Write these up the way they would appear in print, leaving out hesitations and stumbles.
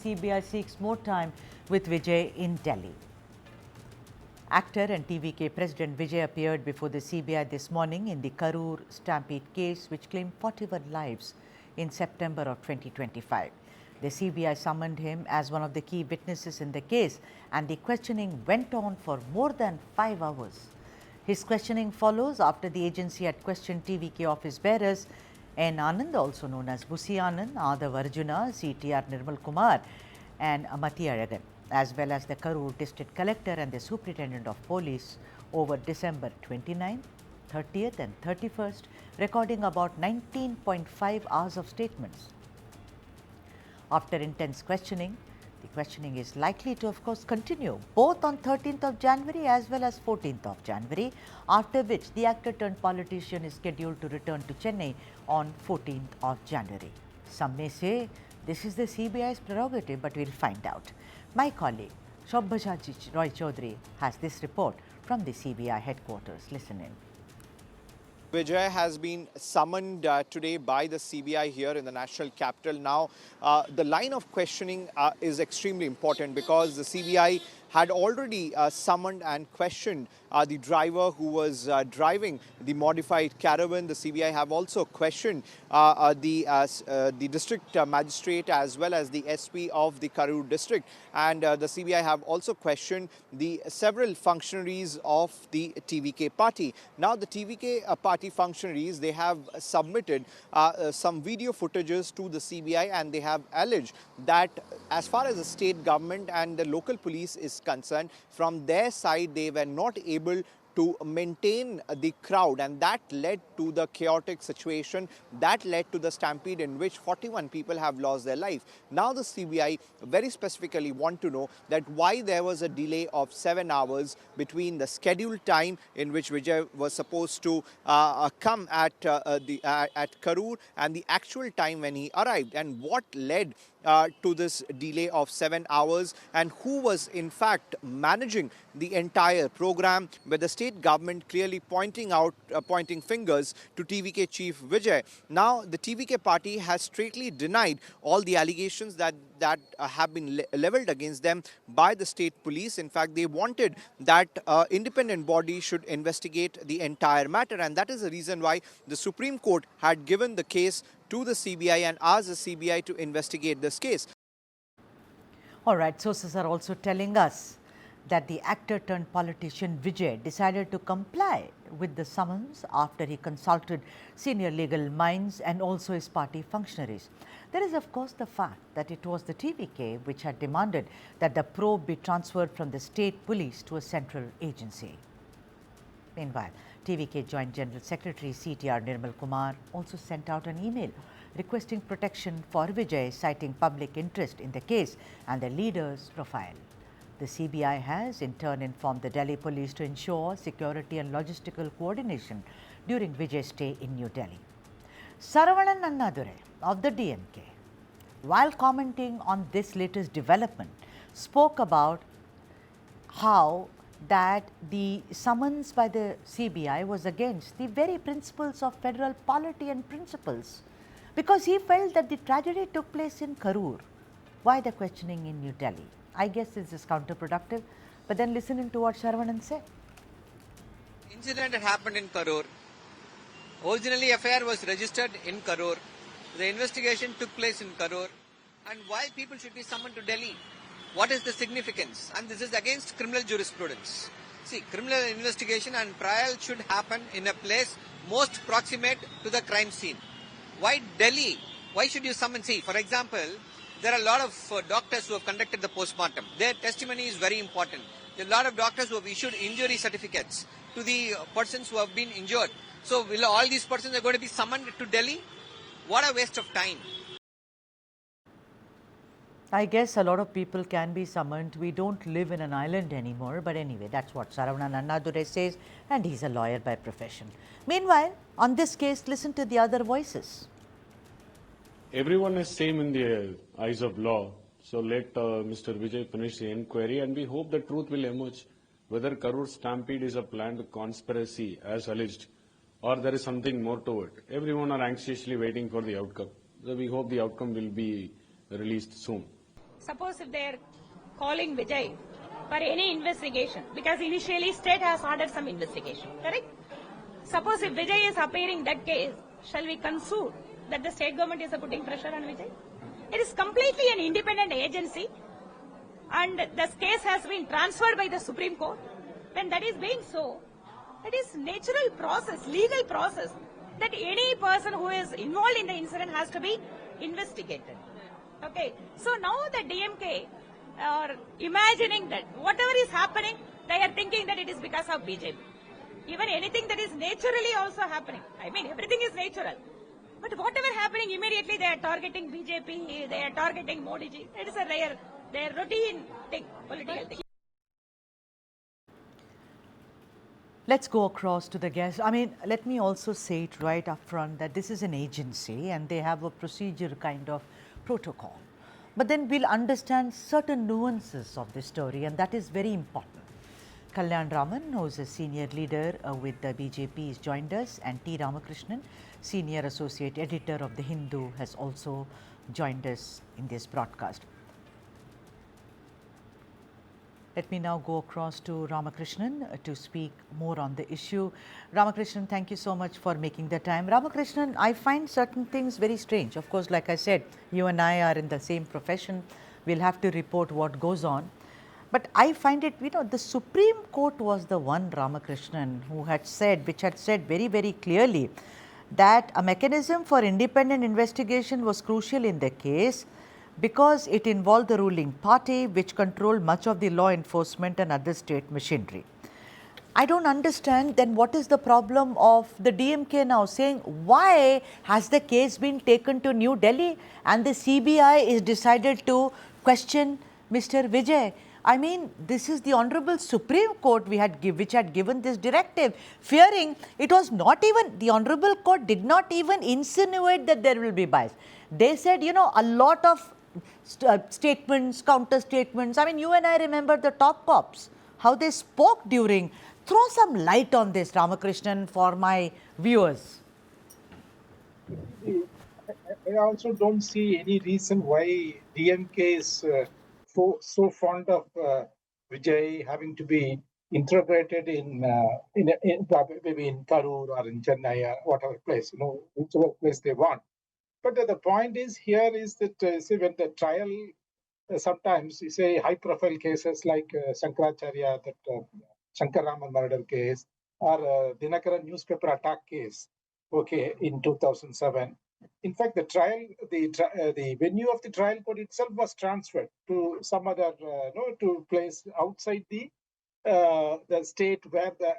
CBI seeks more time with Vijay in Delhi. Actor and TVK President Vijay appeared before the CBI this morning in the Karur stampede case, which claimed 41 lives in September of 2025. The CBI summoned him as one of the key witnesses in the case, and the questioning went on for more than 5 hours. His questioning follows after the agency had questioned TVK office bearers N. Anand, also known as Busi Anand, Adav Arjuna, CTR Nirmal Kumar and Amati Aragan, as well as the Karur District Collector and the Superintendent of Police over December 29th, 30th and 31st, recording about 19.5 hours of statements. After intense questioning, the questioning is likely to, of course, continue both on 13th of January as well as 14th of January, after which the actor turned politician is scheduled to return to Chennai on 14th of January. Some may say this is the CBI's prerogative, but we'll find out. My colleague Shobhaja Roy Chaudhary has this report from the CBI headquarters. Listen in. Vijay has been summoned today by the CBI here in the national capital. Now, the line of questioning is extremely important because the CBI had already summoned and questioned the driver who was driving the modified caravan. The CBI have also questioned the district magistrate as well as the SP of the Karur district, and the CBI have also questioned the several functionaries of the TVK party. Now, the TVK party functionaries, they have submitted some video footages to the CBI, and they have alleged that as far as the state government and the local police is concerned, from their side they were not able to maintain the crowd, and that led to the chaotic situation, that led to the stampede in which 41 people have lost their life. Now the CBI very specifically want to know that why there was a delay of 7 hours between the scheduled time in which Vijay was supposed to come at Karur and the actual time when he arrived, and what led to this delay of 7 hours, and who was in fact managing the entire program, with the state government clearly pointing fingers to TVK chief Vijay. Now the TVK party has straightly denied all the allegations that have been leveled against them by the state police. In fact, they wanted that independent body should investigate the entire matter, and that is the reason why the Supreme Court had given the case to the CBI and asked the CBI to investigate this case. All right, sources are also telling us that the actor turned politician Vijay decided to comply with the summons after he consulted senior legal minds and also his party functionaries. There is, of course, the fact that it was the TVK which had demanded that the probe be transferred from the state police to a central agency. Meanwhile, TVK Joint General Secretary CTR Nirmal Kumar also sent out an email requesting protection for Vijay, citing public interest in the case and the leader's profile. The CBI has in turn informed the Delhi police to ensure security and logistical coordination during Vijay's stay in New Delhi. Saravanan Annadure of the DMK, while commenting on this latest development, spoke about how that the summons by the CBI was against the very principles of federal polity and principles, because he felt that the tragedy took place in Karur. Why the questioning in New Delhi? I guess this is counterproductive, but then listen to what Saravanan said. Incident that happened in Karur. Originally, FIR was registered in Karur. The investigation took place in Karur. And why people should be summoned to Delhi? What is the significance? And this is against criminal jurisprudence. See, criminal investigation and trial should happen in a place most proximate to the crime scene. Why Delhi? Why should you summon? See, for example, there are a lot of doctors who have conducted the postmortem. Their testimony is very important. There are a lot of doctors who have issued injury certificates to the persons who have been injured. So, will all these persons are going to be summoned to Delhi? What a waste of time. I guess a lot of people can be summoned. We don't live in an island anymore. But anyway, that's what Saravanan Annadure says, and he's a lawyer by profession. Meanwhile, on this case, listen to the other voices. Everyone is same in the eyes of law. So let Mr. Vijay finish the inquiry, and we hope the truth will emerge. Whether Karur stampede is a planned conspiracy as alleged, or there is something more to it. Everyone are anxiously waiting for the outcome. So we hope the outcome will be released soon. Suppose if they are calling Vijay for any investigation, because initially state has ordered some investigation, correct? Suppose if Vijay is appearing that case, shall we conclude that the state government is putting pressure on Vijay? It is completely an independent agency, and this case has been transferred by the Supreme Court. When that is being so, it is natural process, legal process, that any person who is involved in the incident has to be investigated. Okay, so now the DMK are imagining that whatever is happening, they are thinking that it is because of BJP. Even anything that is naturally also happening. I mean, everything is natural. But whatever happening, immediately they are targeting BJP, they are targeting Modi ji. It is their routine thing, political thing. Let's go across to the guests. I mean, let me also say it right up front that this is an agency and they have a procedure kind of protocol. But then we'll understand certain nuances of the story, and that is very important. Kalyan Raman, who is a senior leader with the BJP, has joined us, and T. Ramakrishnan, senior associate editor of The Hindu, has also joined us in this broadcast. Let me now go across to Ramakrishnan to speak more on the issue. Ramakrishnan, thank you so much for making the time. Ramakrishnan, I find certain things very strange. Of course, like I said, you and I are in the same profession. We'll have to report what goes on. But I find it, the Supreme Court was the one, Ramakrishnan, who had said, which had said very, very clearly that a mechanism for independent investigation was crucial in the case because it involved the ruling party, which controlled much of the law enforcement and other state machinery. I don't understand then what is the problem of the DMK now saying why has the case been taken to New Delhi and the CBI is decided to question Mr. Vijay. I mean, this is the Honorable Supreme Court which had given this directive, fearing it was not even, the Honorable Court did not even insinuate that there will be bias. They said, a lot of statements, counter statements. I mean, you and I remember the top cops, how they spoke during. Throw some light on this, Ramakrishnan, for my viewers. I also don't see any reason why DMK is so fond of Vijay having to be interrogated in maybe in Karur or in Chennai or whatever place, whichever place they want. But the point is here is that see, when the trial sometimes you say high-profile cases like Shankaracharya, that Shankar Raman murder case, or Dinakaran newspaper attack case, okay, in 2007. In fact, the trial, the venue of the trial court itself was transferred to some other, to place outside the state where the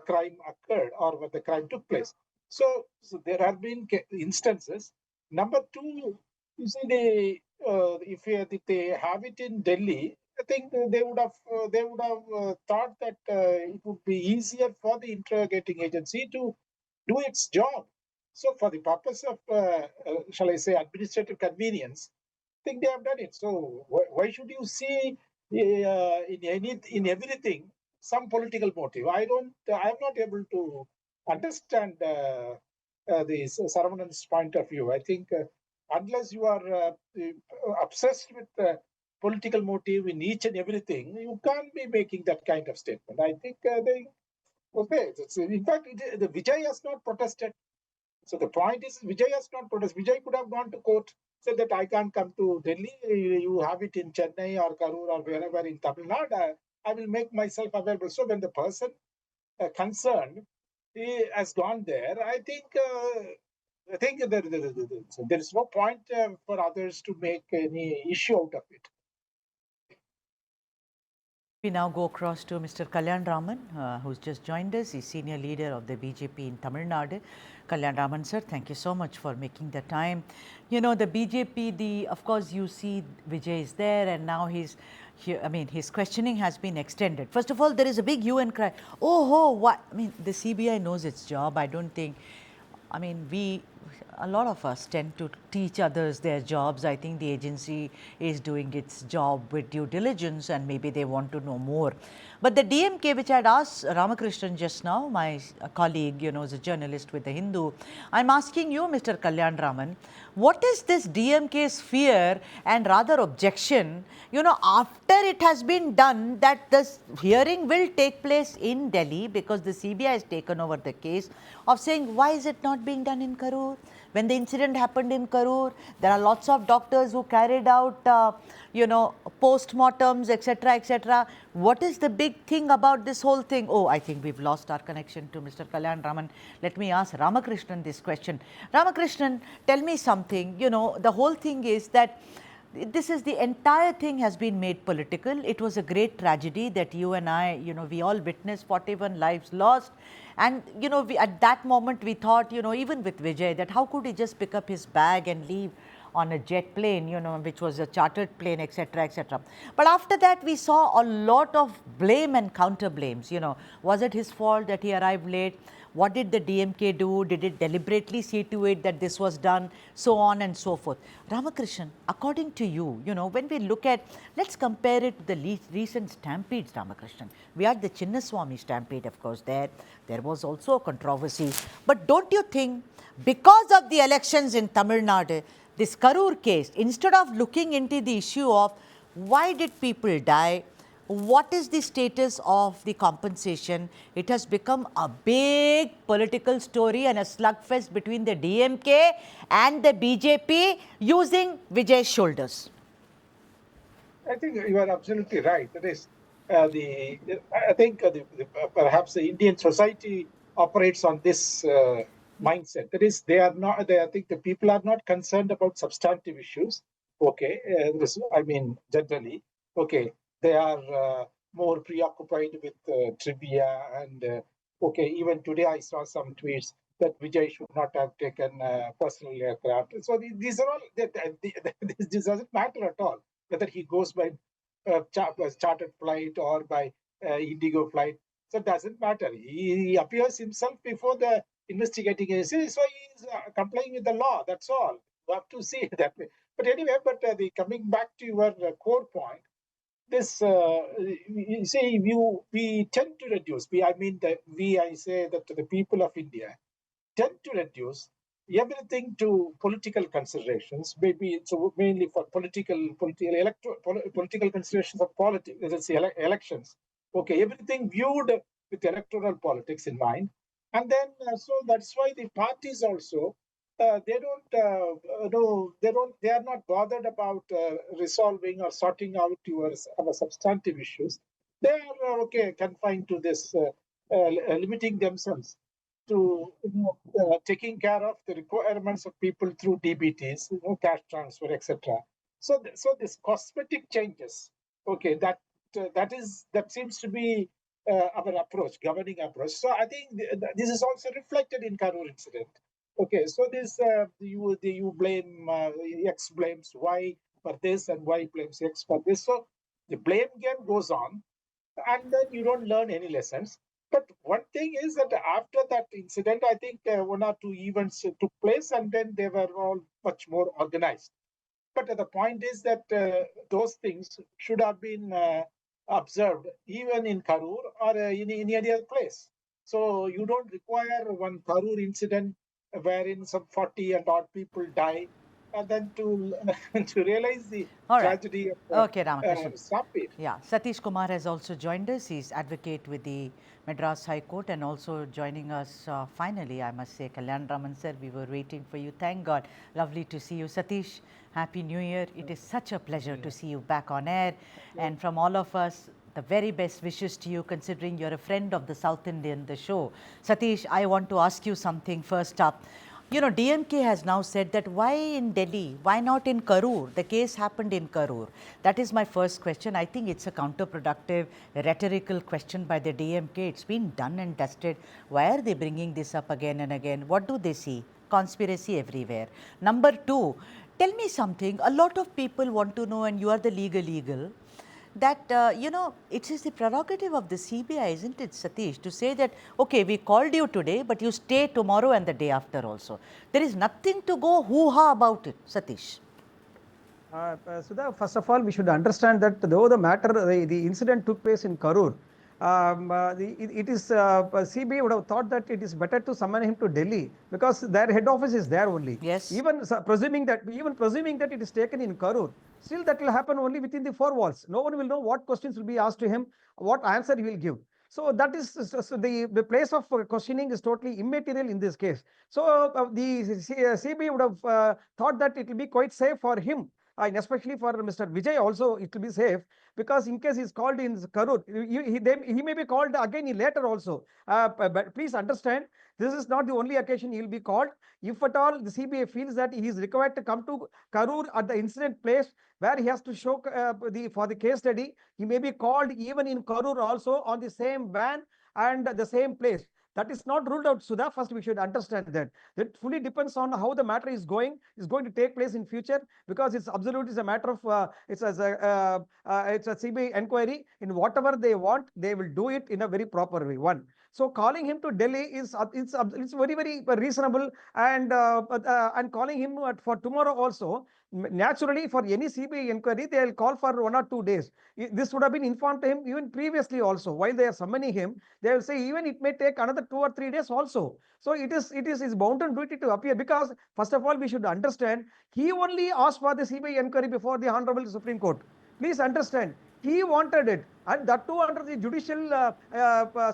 crime occurred or where the crime took place. So there have been instances. Number two, you see, if they have it in Delhi, I think they would have thought that it would be easier for the interrogating agency to do its job. So for the purpose of, shall I say, administrative convenience, I think they have done it. So why should you see in everything some political motive? I'm not able to understand the Saravanan point of view. I think unless you are obsessed with political motive in each and everything, you can't be making that kind of statement. I think in fact, the Vijay has not protested. So the point is, Vijay has not protested. Vijay could have gone to court, said that I can't come to Delhi. You have it in Chennai or Karur or wherever in Tamil Nadu. I will make myself available. So when the person concerned has gone there, I think there is no point for others to make any issue out of it. We now go across to Mr. Kalyan Raman, who's just joined us. He's senior leader of the BJP in Tamil Nadu. Kalyan Raman, sir, thank you so much for making the time. The BJP, of course, you see Vijay is there and now he's here. I mean, his questioning has been extended. First of all, there is a big hue and cry. Oh, what? I mean, the CBI knows its job. I don't think, we a lot of us tend to teach others their jobs. I think the agency is doing its job with due diligence and maybe they want to know more. But the DMK, which I had asked Ramakrishnan just now, my colleague, is a journalist with the Hindu, I'm asking you, Mr. Kalyan Raman, what is this DMK's fear and rather objection, after it has been done that this hearing will take place in Delhi because the CBI has taken over the case, of saying why is it not being done in Karur? When the incident happened in Karur, there are lots of doctors who carried out, post-mortems, etc., etc. What is the big thing about this whole thing? Oh, I think we've lost our connection to Mr. Kalyan Raman. Let me ask Ramakrishnan this question. Ramakrishnan, tell me something. The whole thing is that the entire thing has been made political. It was a great tragedy that you and I, we all witnessed 41 lives lost. And, at that moment we thought, even with Vijay, that how could he just pick up his bag and leave on a jet plane, which was a chartered plane, etc., etc. But after that, we saw a lot of blame and counter blames. Was it his fault that he arrived late? What did the DMK do? Did it deliberately see to it that this was done? So on and so forth. Ramakrishnan, according to you, when we look at, let's compare it to the recent stampedes, Ramakrishnan. We had the Chinnaswamy stampede, of course, there was also a controversy. But don't you think, because of the elections in Tamil Nadu, this Karur case, instead of looking into the issue of why did people die, what is the status of the compensation, it has become a big political story and a slugfest between the DMK and the BJP using Vijay's shoulders. I think you are absolutely right. That is, I think perhaps the Indian society operates on this mindset. That is, I think the people are not concerned about substantive issues. Okay, generally, okay, they are more preoccupied with trivia and okay. Even today, I saw some tweets that Vijay should not have taken personal aircraft. So these are all. This doesn't matter at all whether he goes by chartered flight or by Indigo flight. So it doesn't matter. He appears himself before the investigating agency, so he is complying with the law. That's all. You have to see it that way. But anyway, coming back to your core point, this you see, we tend to reduce. I say that the people of India tend to reduce everything to political considerations. Maybe it's mainly for political considerations of politics. Let's say elections. Okay, everything viewed with electoral politics in mind, and then so that's why the parties also they are not bothered about resolving or sorting out our substantive issues. They are confined to this limiting themselves to taking care of the requirements of people through DBTs, cash transfer, etc. So this cosmetic changes, okay, that seems to be our approach, governing approach. So I think this is also reflected in Karur incident. Okay, so this you blame X blames Y for this and Y blames X for this. So the blame game goes on, and then you don't learn any lessons. But one thing is that after that incident, I think one or two events took place, and then they were all much more organized. But the point is that those things should have been observed even in Karur or in any other place. So you don't require one Karur incident wherein some 40 and odd people die, and then to realize the tragedy of stampede. Yeah, Satish Kumar has also joined us. He's advocate with the Madras High Court, and also joining us finally, I must say, Kalyan Raman sir, we were waiting for you. Thank God. Lovely to see you. Satish, Happy New Year. It is such a pleasure to see you back on air. And from all of us, the very best wishes to you, considering you're a friend of the South Indian, the show. Satish, I want to ask you something first up. DMK has now said that why in Delhi, why not in Karur? The case happened in Karur. That is my first question. I think it's a counterproductive, rhetorical question by the DMK. It's been done and dusted. Why are they bringing this up again and again? What do they see? Conspiracy everywhere. Number two, tell me something. A lot of people want to know, and you are the legal. that, it is the prerogative of the CBI, isn't it, Satish, to say that, okay, we called you today, but you stay tomorrow and the day after also. There is nothing to go hoo-ha about it, Satish. Sudha, first of all, we should understand that though the matter, the incident took place in Karur, CBI would have thought that it is better to summon him to Delhi because their head office is there only. Yes. Even presuming that it is taken in Karur, still that will happen only within the four walls. No one will know what questions will be asked to him, what answer he will give. So that is the place of questioning is totally immaterial in this case. So the CBI would have thought that it will be quite safe for him. And especially for Mr. Vijay also, it will be safe because in case he's called in Karur, he may be called again later also. But please understand, this is not the only occasion he will be called. If at all the CBI feels that he is required to come to Karur at the incident place where he has to show for the case study, he may be called even in Karur also on the same van and the same place. That is not ruled out, Sudha. First, we should understand that. That fully depends on how the matter is going to take place in future, because it's absolutely a matter of it's a CBI inquiry. In whatever they want, they will do it in a very proper way. One. So calling him to Delhi is it's very, very reasonable, and calling him for tomorrow also. Naturally, for any CBI inquiry, they will call for 1 or 2 days. This would have been informed to him even previously also. While they are summoning him, they will say even it may take another 2 or 3 days also. So it is his bounden duty to appear, because first of all we should understand he only asked for the CBI inquiry before the Honorable Supreme Court. Please understand, he wanted it, and that too under the judicial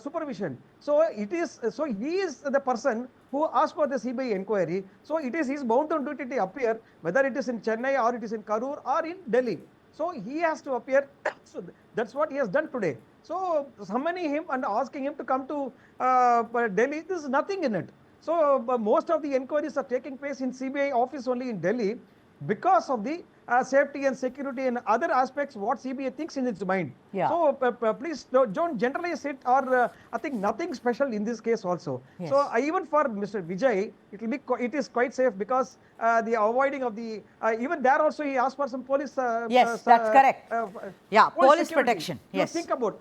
supervision. So he is the person who asked for the CBI inquiry. So it is his bounden duty to appear, whether it is in Chennai or it is in Karur or in Delhi. So he has to appear. So that's what he has done today. So summoning him and asking him to come to Delhi, there is nothing in it. So most of the inquiries are taking place in CBI office only in Delhi, because of the safety and security and other aspects what CBI thinks in its mind. Yeah. So please don't generalize it, or I think nothing special in this case also. Yes. So even for Mr. Vijay, it is quite safe, because the avoiding of the even there also he asked for some police. Yes, that's correct. Yeah, police security. protection. You Yes. think about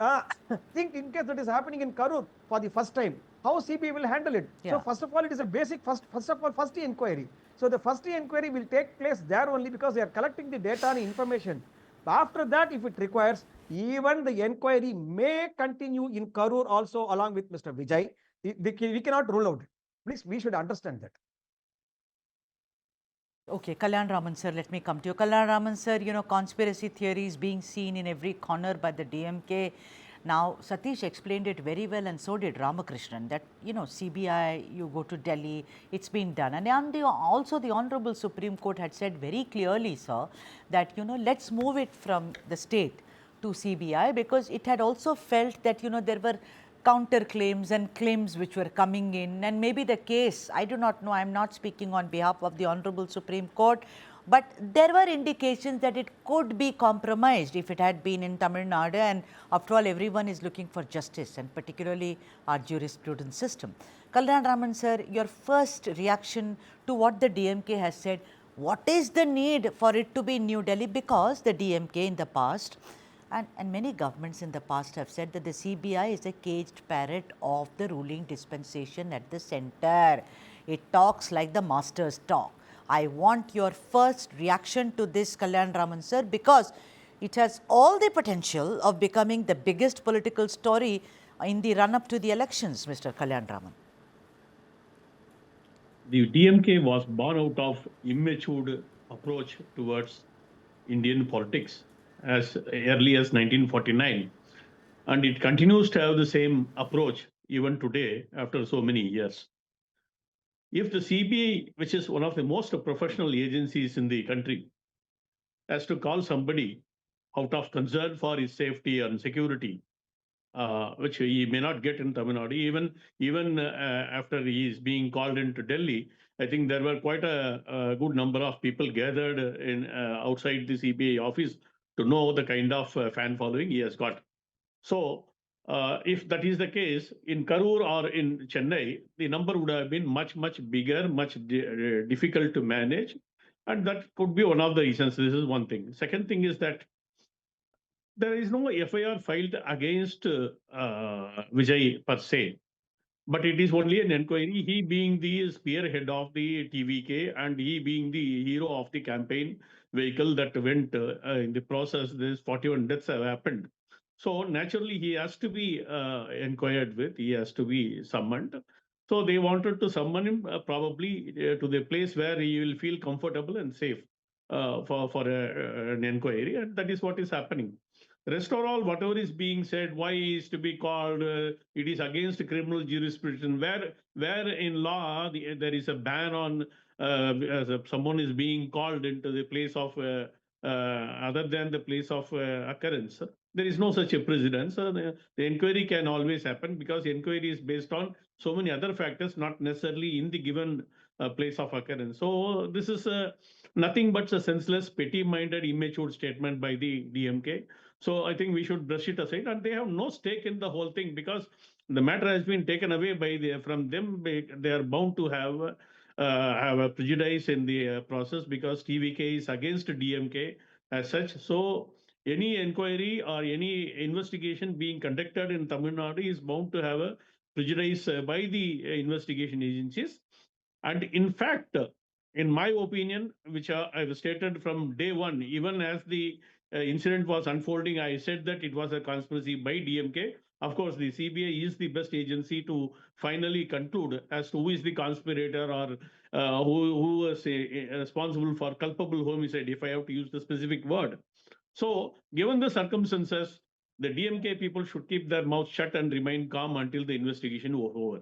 think in case that is happening in Karur for the first time, how CBI will handle it. Yeah. So first of all, it is a basic first inquiry. So the first inquiry will take place there only, because they are collecting the data and information. After that, if it requires, even the inquiry may continue in Karur also along with Mr. Vijay. We cannot rule out. Please, we should understand that. Okay, Kalyan Raman sir, let me come to you. Kalyan Raman sir, conspiracy theories being seen in every corner by the DMK. Now, Satish explained it very well, and so did Ramakrishnan, that, CBI, you go to Delhi, it's been done. And also the Honorable Supreme Court had said very clearly, sir, that, let's move it from the state to CBI, because it had also felt that, there were counterclaims and claims which were coming in, and maybe the case, I do not know, I am not speaking on behalf of the Honorable Supreme Court, but there were indications that it could be compromised if it had been in Tamil Nadu, and after all, everyone is looking for justice, and particularly our jurisprudence system. Kalyan Raman sir, your first reaction to what the DMK has said, what is the need for it to be in New Delhi? Because the DMK in the past, and many governments in the past have said that the CBI is a caged parrot of the ruling dispensation at the center. It talks like the masters talk. I want your first reaction to this, Kalyan Raman sir, because it has all the potential of becoming the biggest political story in the run-up to the elections, Mr. Kalyan Raman. The DMK was born out of immature approach towards Indian politics as early as 1949, and it continues to have the same approach even today after so many years. If the CBI, which is one of the most professional agencies in the country, has to call somebody out of concern for his safety and security, which he may not get in Tamil Nadu, even after he is being called into Delhi, I think there were quite a good number of people gathered in outside the CBI office to know the kind of fan following he has got. So if that is the case, in Karur or in Chennai, the number would have been much, much bigger, much difficult to manage. And that could be one of the reasons. This is one thing. Second thing is that there is no FIR filed against Vijay per se, but it is only an inquiry. He being the spearhead of the TVK and he being the hero of the campaign vehicle that went in the process, this 41 deaths have happened. So naturally, he has to be inquired with, he has to be summoned. So they wanted to summon him probably to the place where he will feel comfortable and safe for an inquiry, and that is what is happening. Rest or all, whatever is being said, why is to be called, it is against criminal jurisprudence, where in law there is a ban on someone is being called into the place of other than the place of occurrence. There is no such a precedent. So the inquiry can always happen because inquiry is based on so many other factors, not necessarily in the given place of occurrence. So this is nothing but a senseless, petty-minded, immature statement by the DMK. So I think we should brush it aside, and they have no stake in the whole thing because the matter has been taken away from them. They are bound to have a prejudice in the process because TVK is against DMK as such. So any inquiry or any investigation being conducted in Tamil Nadu is bound to have a prejudice by the investigation agencies. And in fact, in my opinion, which I've stated from day one, even as the incident was unfolding, I said that it was a conspiracy by DMK. Of course, the CBI is the best agency to finally conclude as to who is the conspirator or who was responsible for culpable homicide, if I have to use the specific word. So, given the circumstances, the DMK people should keep their mouth shut and remain calm until the investigation is over.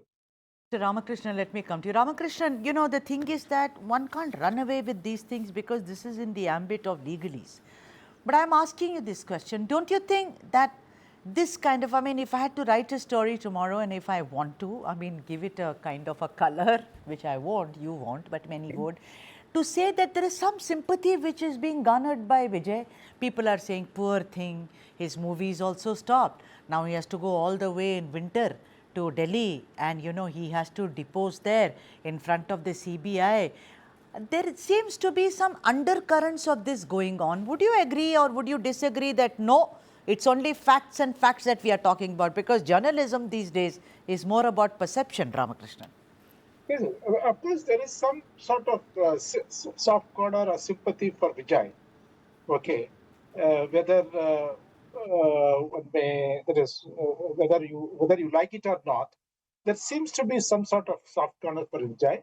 So Ramakrishnan, let me come to you. Ramakrishnan, you know, the thing is that one can't run away with these things because this is in the ambit of legalese. But I'm asking you this question. Don't you think that this kind of, I mean, if I had to write a story tomorrow and if I want to, I mean, give it a kind of a color, which I won't, you won't, but many would, to say that there is some sympathy which is being garnered by Vijay. People are saying, poor thing, his movies also stopped. Now he has to go all the way in winter to Delhi and, you know, he has to depose there in front of the CBI. There seems to be some undercurrents of this going on. Would you agree or would you disagree that no, it's only facts and facts that we are talking about, because journalism these days is more about perception, Ramakrishnan? Yes, of course, there is some sort of soft corner or sympathy for Vijay. Okay, whether whether you like it or not, there seems to be some sort of soft corner for Vijay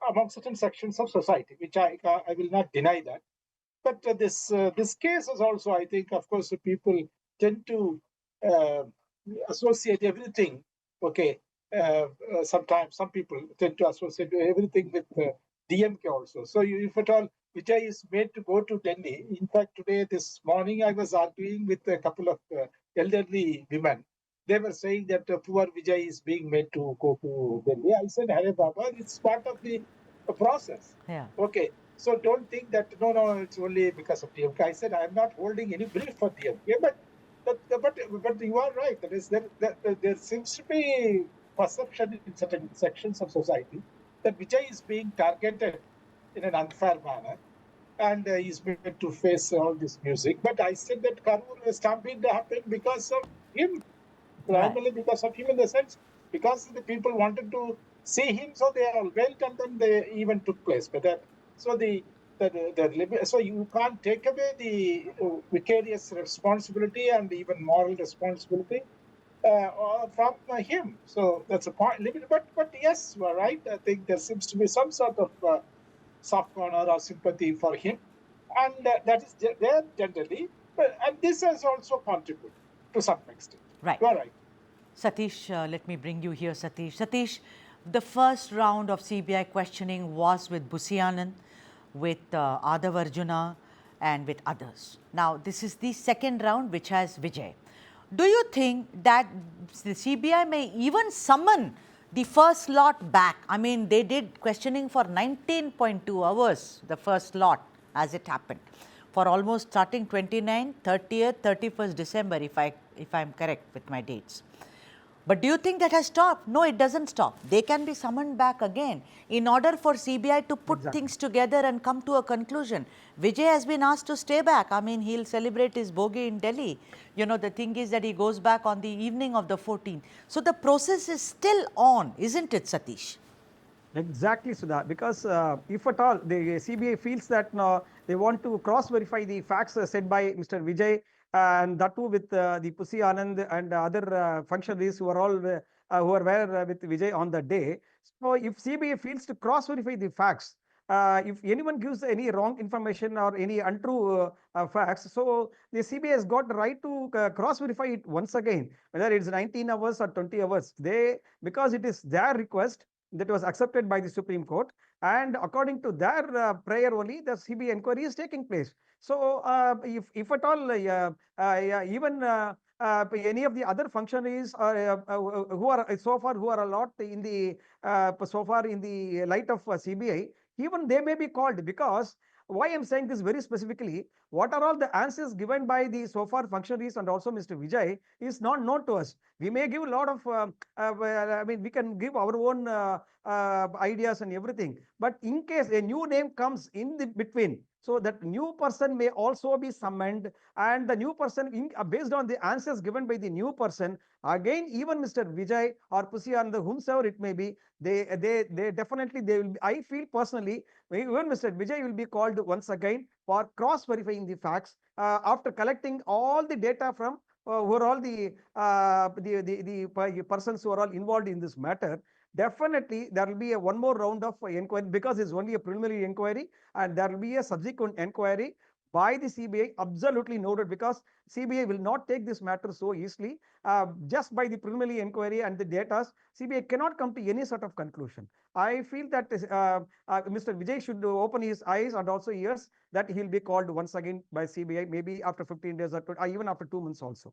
among certain sections of society, which I will not deny that. But this case is also, I think, of course, people tend to associate everything. Okay, sometimes some people tend to associate everything with DMK also. So if at all Vijay is made to go to Delhi, in fact, this morning, I was arguing with a couple of elderly women. They were saying that poor Vijay is being made to go to Delhi. I said, Hare Baba, it's part of the process. Yeah. Okay. So don't think that, no, it's only because of DMK. I said, I'm not holding any brief for DMK, but you are right. There seems to be perception in certain sections of society that Vijay is being targeted in an unfair manner and he's made to face all this music. But I said that Karur stampede happened because of him, primarily because of him, in the sense, because the people wanted to see him, so they all went and then they even took place. But so so you can't take away the vicarious responsibility and even moral responsibility from him. So that's a point. But yes, you are right. I think there seems to be some sort of soft corner or sympathy for him, and that is there generally. And this has also contributed to some extent. Right. You are right. Satish, let me bring you here, Satish. Satish, the first round of CBI questioning was with Busianan, with Adav Arjuna and with others. Now, this is the second round which has Vijay. Do you think that the CBI may even summon the first lot back? I mean, they did questioning for 19.2 hours, the first lot, as it happened, for almost starting 29th, 30th, 31st December, if I'm correct with my dates. But do you think that has stopped? No, it doesn't stop. They can be summoned back again in order for CBI to put things together and come to a conclusion. Vijay has been asked to stay back. I mean, he'll celebrate his bogey in Delhi. You know, the thing is that he goes back on the evening of the 14th. So the process is still on, isn't it, Satish? Exactly, Sudha, because if at all the CBI feels that they want to cross-verify the facts said by Mr. Vijay, and that too with the Pussy Anand and other functionaries who are all who are were with Vijay on the day. So if CBI feels to cross-verify the facts, if anyone gives any wrong information or any untrue facts, so the CBI has got the right to cross-verify it once again, whether it's 19 hours or 20 hours. Because it is their request that was accepted by the Supreme Court, and according to their prayer only, the CBI inquiry is taking place. So, if at all, even any of the other functionaries who are so far who are a lot in the so far in the light of CBI, even they may be called, because why I'm saying this very specifically, what are all the answers given by the so far functionaries and also Mr. Vijay is not known to us. We may give a lot of, I mean, we can give our own ideas and everything. But in case a new name comes in the between, so that new person may also be summoned, and the new person, based on the answers given by the new person, again, even Mr. Vijay or Pusyananda, whomsoever it may be, they definitely, they will be, I feel personally, even Mr. Vijay will be called once again for cross-verifying the facts after collecting all the data from who are all the persons who are all involved in this matter. Definitely, there will be one more round of inquiry, because it's only a preliminary inquiry, and there will be a subsequent inquiry by the CBI, absolutely noted, because CBI will not take this matter so easily. Just by the preliminary inquiry and the data, CBI cannot come to any sort of conclusion. I feel that Mr. Vijay should open his eyes and also ears, that he'll be called once again by CBI, maybe after 15 days or even after 2 months also.